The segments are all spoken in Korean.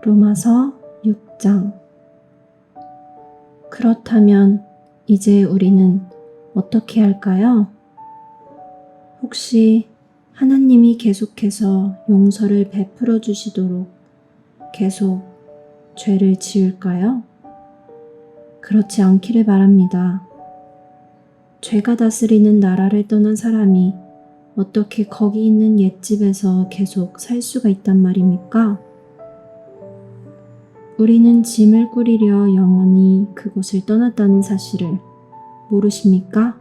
로마서 6장. 그렇다면 이제 우리는 어떻게 할까요? 혹시 하나님이 계속해서 용서를 베풀어 주시도록 계속 죄를 지을까요? 그렇지 않기를 바랍니다. 죄가 다스리는 나라를 떠난 사람이 어떻게 거기 있는 옛집에서 계속 살 수가 있단 말입니까? 우리는 짐을 꾸리려 영원히 그곳을 떠났다는 사실을 모르십니까?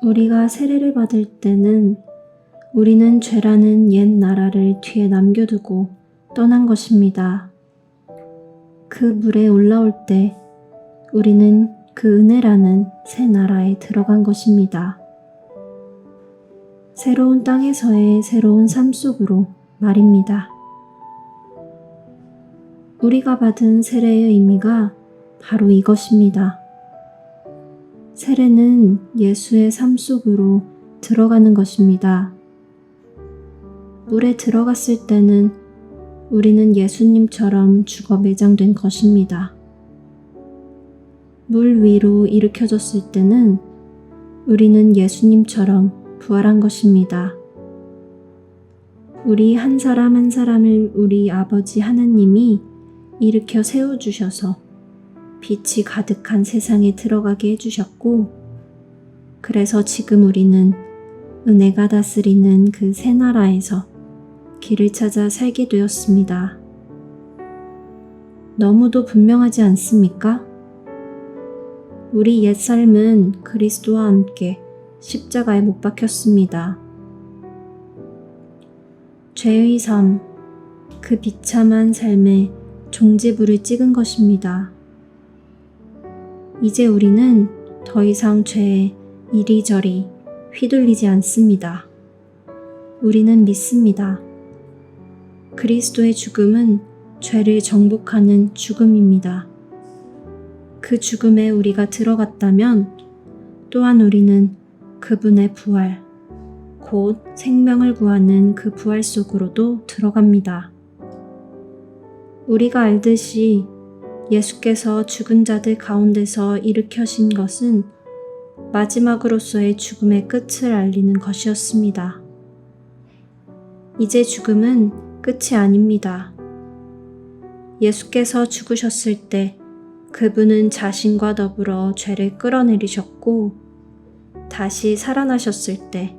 우리가 세례를 받을 때는 우리는 죄라는 옛 나라를 뒤에 남겨두고 떠난 것입니다. 그 물에 올라올 때 우리는 그 은혜라는 새 나라에 들어간 것입니다. 새로운 땅에서의 새로운 삶 속으로 말입니다. 우리가 받은 세례의 의미가 바로 이것입니다. 세례는 예수의 삶 속으로 들어가는 것입니다. 물에 들어갔을 때는 우리는 예수님처럼 죽어 매장된 것입니다. 물 위로 일으켜졌을 때는 우리는 예수님처럼 부활한 것입니다. 우리 한 사람 한 사람을 우리 아버지 하나님이 일으켜 세워주셔서 빛이 가득한 세상에 들어가게 해주셨고, 그래서 지금 우리는 은혜가 다스리는 그 새 나라에서 길을 찾아 살게 되었습니다. 너무도 분명하지 않습니까? 우리 옛 삶은 그리스도와 함께 십자가에 못 박혔습니다. 죄의 삶, 그 비참한 삶에 종지부를 찍은 것입니다. 이제 우리는 더 이상 죄에 이리저리 휘둘리지 않습니다. 우리는 믿습니다. 그리스도의 죽음은 죄를 정복하는 죽음입니다. 그 죽음에 우리가 들어갔다면 또한 우리는 그분의 부활, 곧 생명을 구하는 그 부활 속으로도 들어갑니다. 우리가 알듯이 예수께서 죽은 자들 가운데서 일으켜신 것은 마지막으로서의 죽음의 끝을 알리는 것이었습니다. 이제 죽음은 끝이 아닙니다. 예수께서 죽으셨을 때 그분은 자신과 더불어 죄를 끌어내리셨고, 다시 살아나셨을 때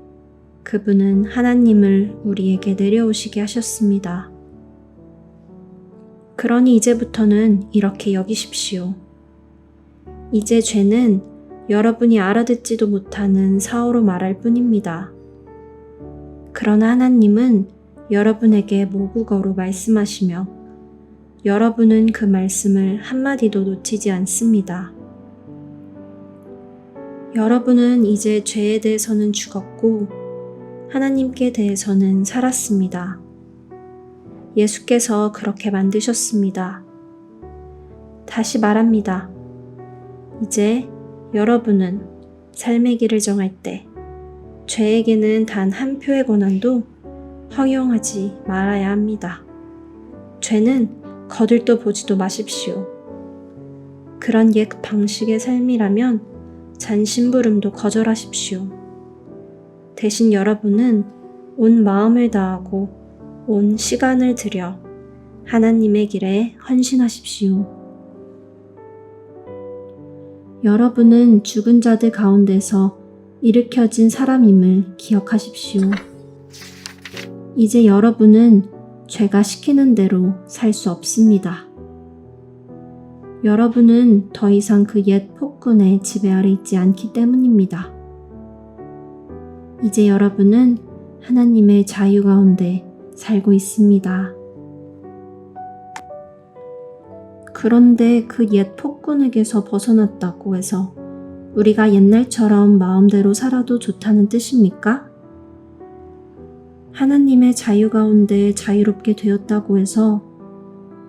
그분은 하나님을 우리에게 내려오시게 하셨습니다. 그러니 이제부터는 이렇게 여기십시오. 이제 죄는 여러분이 알아듣지도 못하는 사어로 말할 뿐입니다. 그러나 하나님은 여러분에게 모국어로 말씀하시며 여러분은 그 말씀을 한마디도 놓치지 않습니다. 여러분은 이제 죄에 대해서는 죽었고 하나님께 대해서는 살았습니다. 예수께서 그렇게 만드셨습니다. 다시 말합니다. 이제 여러분은 삶의 길을 정할 때 죄에게는 단 한 표의 권한도 허용하지 말아야 합니다. 죄는 거들떠 보지도 마십시오. 그런 옛 방식의 삶이라면 잔심부름도 거절하십시오. 대신 여러분은 온 마음을 다하고 온 시간을 들여 하나님의 길에 헌신하십시오. 여러분은 죽은 자들 가운데서 일으켜진 사람임을 기억하십시오. 이제 여러분은 죄가 시키는 대로 살 수 없습니다. 여러분은 더 이상 그 옛 폭군의 지배 아래 있지 않기 때문입니다. 이제 여러분은 하나님의 자유 가운데 살고 있습니다. 그런데 그 옛 폭군에게서 벗어났다고 해서 우리가 옛날처럼 마음대로 살아도 좋다는 뜻입니까? 하나님의 자유 가운데 자유롭게 되었다고 해서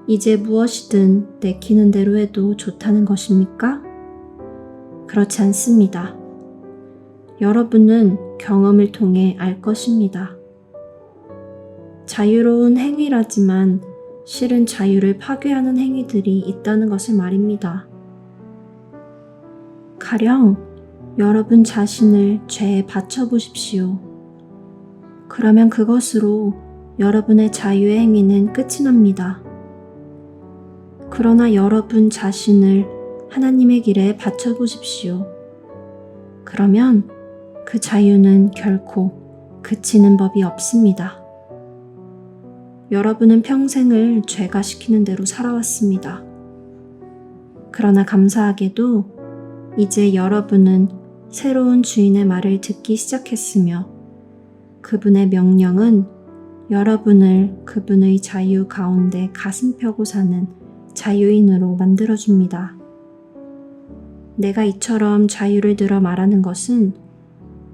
이제 무엇이든 내키는 대로 해도 좋다는 것입니까? 그렇지 않습니다. 여러분은 경험을 통해 알 것입니다. 자유로운 행위라지만 실은 자유를 파괴하는 행위들이 있다는 것을 말입니다. 가령 여러분 자신을 죄에 바쳐보십시오. 그러면 그것으로 여러분의 자유의 행위는 끝이 납니다. 그러나 여러분 자신을 하나님의 길에 바쳐보십시오. 그러면 그 자유는 결코 그치는 법이 없습니다. 여러분은 평생을 죄가 시키는 대로 살아왔습니다. 그러나 감사하게도 이제 여러분은 새로운 주인의 말을 듣기 시작했으며 그분의 명령은 여러분을 그분의 자유 가운데 가슴 펴고 사는 자유인으로 만들어줍니다. 내가 이처럼 자유를 들어 말하는 것은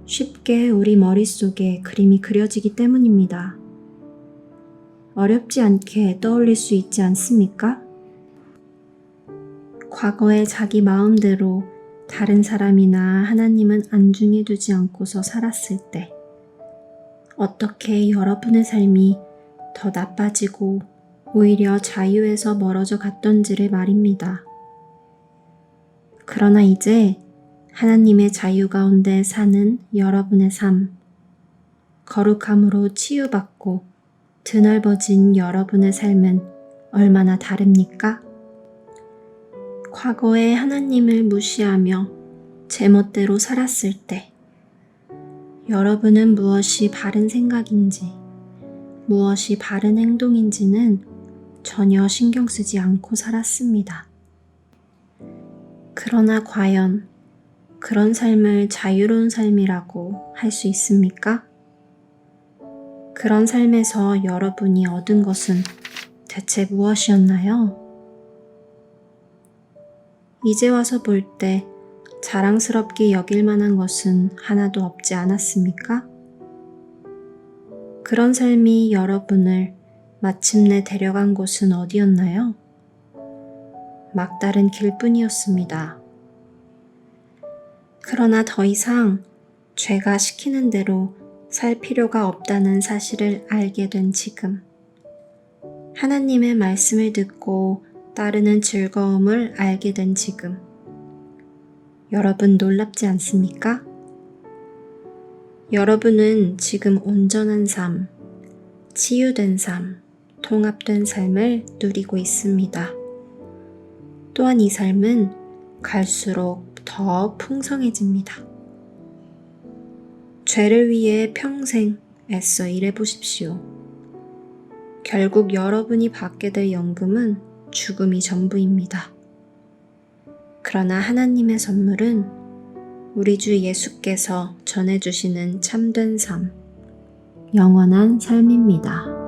쉽게 우리 머릿속에 그림이 그려지기 때문입니다. 어렵지 않게 떠올릴 수 있지 않습니까? 과거에 자기 마음대로 다른 사람이나 하나님은 안중에 두지 않고서 살았을 때 어떻게 여러분의 삶이 더 나빠지고 오히려 자유에서 멀어져 갔던지를 말입니다. 그러나 이제 하나님의 자유 가운데 사는 여러분의 삶, 거룩함으로 치유받고 드넓어진 여러분의 삶은 얼마나 다릅니까? 과거에 하나님을 무시하며 제멋대로 살았을 때 여러분은 무엇이 바른 생각인지, 무엇이 바른 행동인지는 전혀 신경 쓰지 않고 살았습니다. 그러나 과연 그런 삶을 자유로운 삶이라고 할 수 있습니까? 그런 삶에서 여러분이 얻은 것은 대체 무엇이었나요? 이제 와서 볼 때 자랑스럽게 여길 만한 것은 하나도 없지 않았습니까? 그런 삶이 여러분을 마침내 데려간 곳은 어디였나요? 막다른 길뿐이었습니다. 그러나 더 이상 죄가 시키는 대로 살 필요가 없다는 사실을 알게 된 지금, 하나님의 말씀을 듣고 따르는 즐거움을 알게 된 지금, 여러분 놀랍지 않습니까? 여러분은 지금 온전한 삶, 치유된 삶, 통합된 삶을 누리고 있습니다. 또한 이 삶은 갈수록 더 풍성해집니다. 죄를 위해 평생 애써 일해보십시오. 결국 여러분이 받게 될 연금은 죽음이 전부입니다. 그러나 하나님의 선물은 우리 주 예수께서 전해주시는 참된 삶, 영원한 삶입니다.